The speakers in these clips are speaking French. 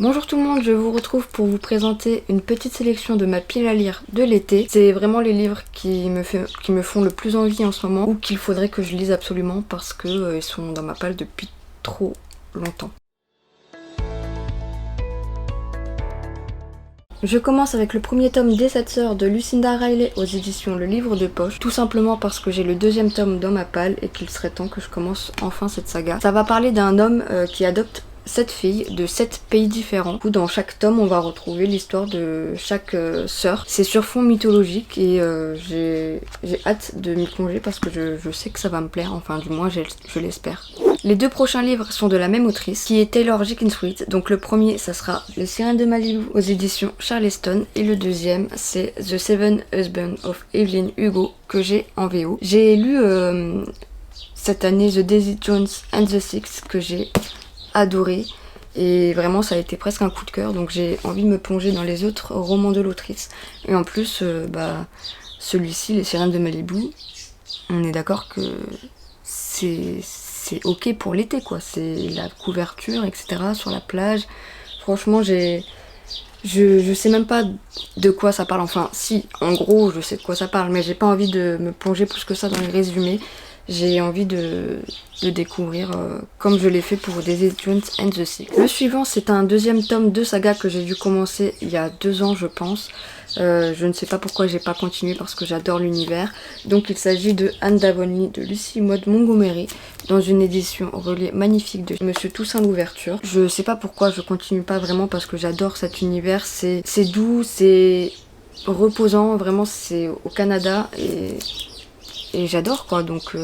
Bonjour tout le monde, je vous retrouve pour vous présenter une petite sélection de ma pile à lire de l'été. C'est vraiment les livres qui me font le plus envie en ce moment ou qu'il faudrait que je lise absolument parce que ils sont dans ma palle depuis trop longtemps. Je commence avec le premier tome des 7 sœurs de Lucinda Riley aux éditions Le Livre de Poche, tout simplement parce que j'ai le deuxième tome dans ma palle et qu'il serait temps que je commence enfin cette saga. Ça va parler d'un homme qui adopte 7 filles de 7 pays différents. Du coup, dans chaque tome, on va retrouver l'histoire de chaque sœur. C'est sur fond mythologique et j'ai hâte de m'y plonger parce que je sais que ça va me plaire, enfin du moins je l'espère. Les deux prochains livres sont de la même autrice, qui est Taylor Jenkins Reid. Donc le premier, ça sera Les Sirènes de Malibu aux éditions Charleston, et le deuxième, c'est The Seven Husbands of Evelyn Hugo, que j'ai en VO. J'ai lu cette année The Daisy Jones and the Six, que j'ai adoré, et vraiment ça a été presque un coup de cœur, donc j'ai envie de me plonger dans les autres romans de l'autrice. Et en plus, celui-ci, Les Sirènes de Malibu, on est d'accord que c'est ok pour l'été quoi, c'est la couverture etc. sur la plage. Franchement je sais même pas de quoi ça parle, enfin si, en gros je sais de quoi ça parle, mais j'ai pas envie de me plonger plus que ça dans les résumés. J'ai envie de découvrir comme je l'ai fait pour Daisy Jones and the Six. Le suivant, c'est un deuxième tome de saga que j'ai dû commencer il y a 2 ans je pense. Je ne sais pas pourquoi j'ai pas continué parce que j'adore l'univers. Donc il s'agit de Anne d'Avonlea de Lucy Maud Montgomery dans une édition reliée magnifique de Monsieur Toussaint Louverture. Je sais pas pourquoi je continue pas vraiment parce que j'adore cet univers. C'est doux, c'est reposant, vraiment c'est au Canada et j'adore quoi, donc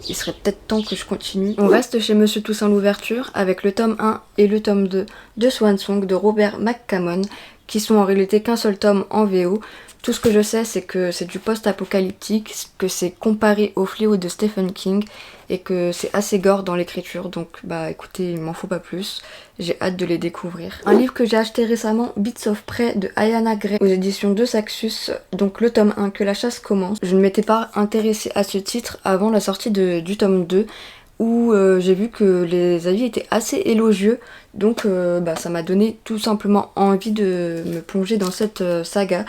il serait peut-être temps que je continue. On reste chez Monsieur Toussaint Louverture avec le tome 1 et le tome 2 de Swan Song de Robert McCammon, qui sont en réalité qu'un seul tome en VO. Tout ce que je sais, c'est que c'est du post-apocalyptique, que c'est comparé au Fléau de Stephen King et que c'est assez gore dans l'écriture, donc bah écoutez, il m'en faut pas plus, j'ai hâte de les découvrir. Un livre que j'ai acheté récemment, Bits of Prey de Ayanna Gray aux éditions de Saxus, donc le tome 1, Que la chasse commence. Je ne m'étais pas intéressée à ce titre avant la sortie du tome 2, où j'ai vu que les avis étaient assez élogieux, donc ça m'a donné tout simplement envie de me plonger dans cette saga.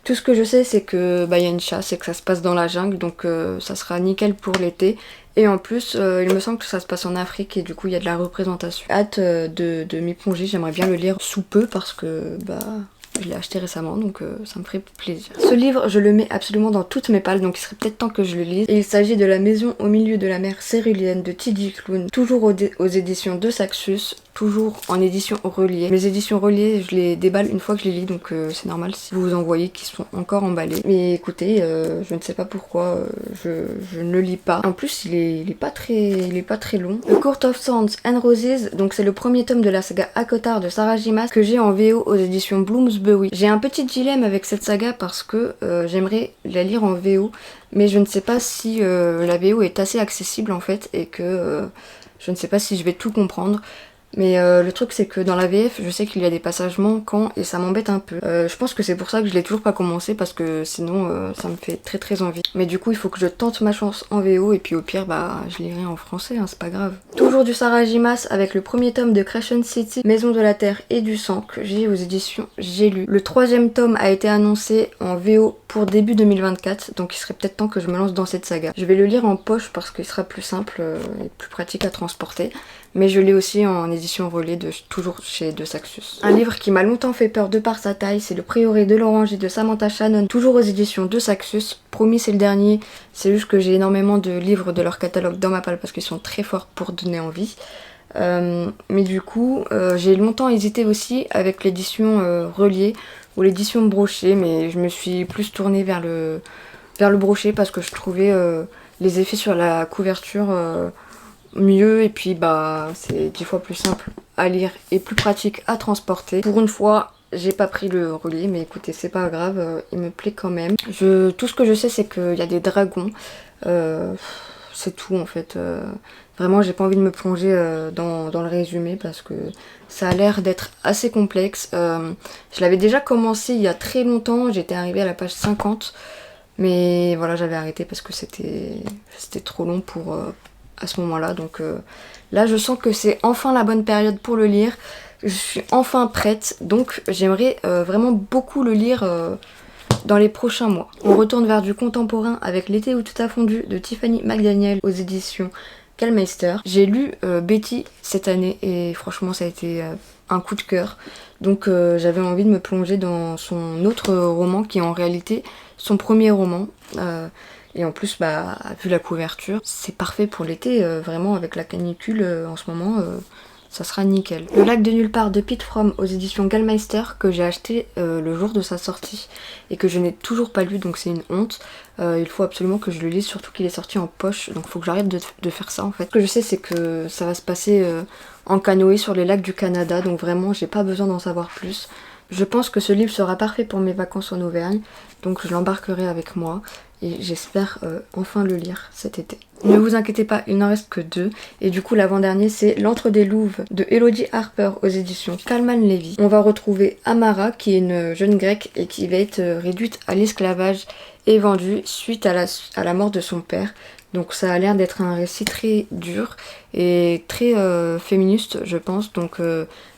Tout ce que je sais, c'est que y a une chasse et que ça se passe dans la jungle, donc ça sera nickel pour l'été. Et en plus, il me semble que ça se passe en Afrique et du coup il y a de la représentation. Hâte de m'y plonger, j'aimerais bien le lire sous peu parce que je l'ai acheté récemment, donc ça me ferait plaisir. Ce livre, je le mets absolument dans toutes mes palles, donc il serait peut-être temps que je le lise. Et il s'agit de La Maison au milieu de la mer céruléenne de T.J. Klune, toujours aux éditions de Saxus, toujours en édition reliée. Mes éditions reliées, je les déballe une fois que je les lis, donc c'est normal si vous en voyez qui sont encore emballés. Mais écoutez, je ne sais pas pourquoi je ne le lis pas. En plus, il est pas très long. The Court of Thorns and Roses, donc c'est le premier tome de la saga Akotar de Sarah J. Maas que j'ai en VO aux éditions Bloomsbury. J'ai un petit dilemme avec cette saga parce que j'aimerais la lire en VO, mais je ne sais pas si la VO est assez accessible en fait et que je ne sais pas si je vais tout comprendre. Mais le truc c'est que dans la VF je sais qu'il y a des passages manquants et ça m'embête un peu. Je pense que c'est pour ça que je l'ai toujours pas commencé parce que sinon ça me fait très envie. Mais du coup il faut que je tente ma chance en VO et puis au pire je lirai en français, hein, c'est pas grave. Toujours du Sarah J. Maas avec le premier tome de Crescent City, Maison de la Terre et du Sang que j'ai aux éditions J'ai lu. Le troisième tome a été annoncé en VO pour début 2024, donc il serait peut-être temps que je me lance dans cette saga. Je vais le lire en poche parce qu'il sera plus simple et plus pratique à transporter. Mais je l'ai aussi en édition relais toujours chez De Saxus. Un livre qui m'a longtemps fait peur de par sa taille, c'est Le Prieuré de l'Oranger de Samantha Shannon, toujours aux éditions De Saxus. Promis, c'est le dernier, c'est juste que j'ai énormément de livres de leur catalogue dans ma palle parce qu'ils sont très forts pour donner envie. Mais du coup, j'ai longtemps hésité aussi avec l'édition reliée ou l'édition brochée, mais je me suis plus tournée vers le brochet parce que je trouvais les effets sur la couverture mieux et puis c'est 10 fois plus simple à lire et plus pratique à transporter. Pour une fois j'ai pas pris le relié, mais écoutez c'est pas grave, il me plaît quand même. Tout ce que je sais c'est qu'il y a des dragons, c'est tout en fait. Vraiment j'ai pas envie de me plonger dans le résumé parce que ça a l'air d'être assez complexe. Je l'avais déjà commencé il y a très longtemps, j'étais arrivée à la page 50, mais voilà j'avais arrêté parce que c'était trop long pour à ce moment-là, donc là je sens que c'est enfin la bonne période pour le lire. Je suis enfin prête, donc j'aimerais vraiment beaucoup le lire dans les prochains mois. On retourne vers du contemporain avec L'été où tout a fondu de Tiffany McDaniel aux éditions Gallmeister. J'ai lu Betty cette année et franchement ça a été un coup de cœur. Donc j'avais envie de me plonger dans son autre roman qui est en réalité son premier roman. Et en plus, bah, vu la couverture, c'est parfait pour l'été, vraiment avec la canicule en ce moment, ça sera nickel. Le lac de nulle part de Pete Fromm aux éditions Gallmeister que j'ai acheté le jour de sa sortie et que je n'ai toujours pas lu, donc c'est une honte. Il faut absolument que je le lise, surtout qu'il est sorti en poche, donc il faut que j'arrête de faire ça en fait. Ce que je sais c'est que ça va se passer en canoë sur les lacs du Canada, donc vraiment j'ai pas besoin d'en savoir plus. Je pense que ce livre sera parfait pour mes vacances en Auvergne, donc je l'embarquerai avec moi et j'espère enfin le lire cet été. Ne vous inquiétez pas, il n'en reste que 2 et du coup l'avant-dernier c'est L'Antre des Louves de Elodie Harper aux éditions Kalman Levy. On va retrouver Amara qui est une jeune grecque et qui va être réduite à l'esclavage et vendue suite à la mort de son père. Donc ça a l'air d'être un récit très dur et très féministe je pense, donc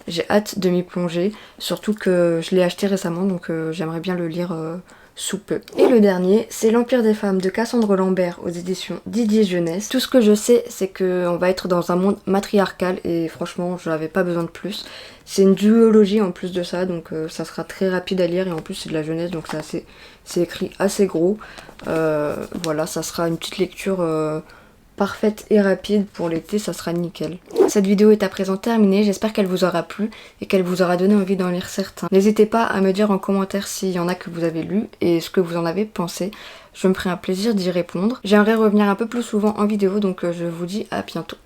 j'ai hâte de m'y plonger, surtout que je l'ai acheté récemment donc j'aimerais bien le lire sous peu. Et le dernier, c'est L'Empire des femmes de Cassandre Lambert aux éditions Didier Jeunesse. Tout ce que je sais, c'est qu'on va être dans un monde matriarcal et franchement, je n'avais pas besoin de plus. C'est une duologie en plus de ça, donc ça sera très rapide à lire et en plus c'est de la jeunesse, donc c'est écrit assez gros. Voilà, ça sera une petite lecture parfaite et rapide pour l'été, ça sera nickel. Cette vidéo est à présent terminée, j'espère qu'elle vous aura plu et qu'elle vous aura donné envie d'en lire certains. N'hésitez pas à me dire en commentaire s'il y en a que vous avez lu et ce que vous en avez pensé. Je me ferai un plaisir d'y répondre. J'aimerais revenir un peu plus souvent en vidéo, donc je vous dis à bientôt.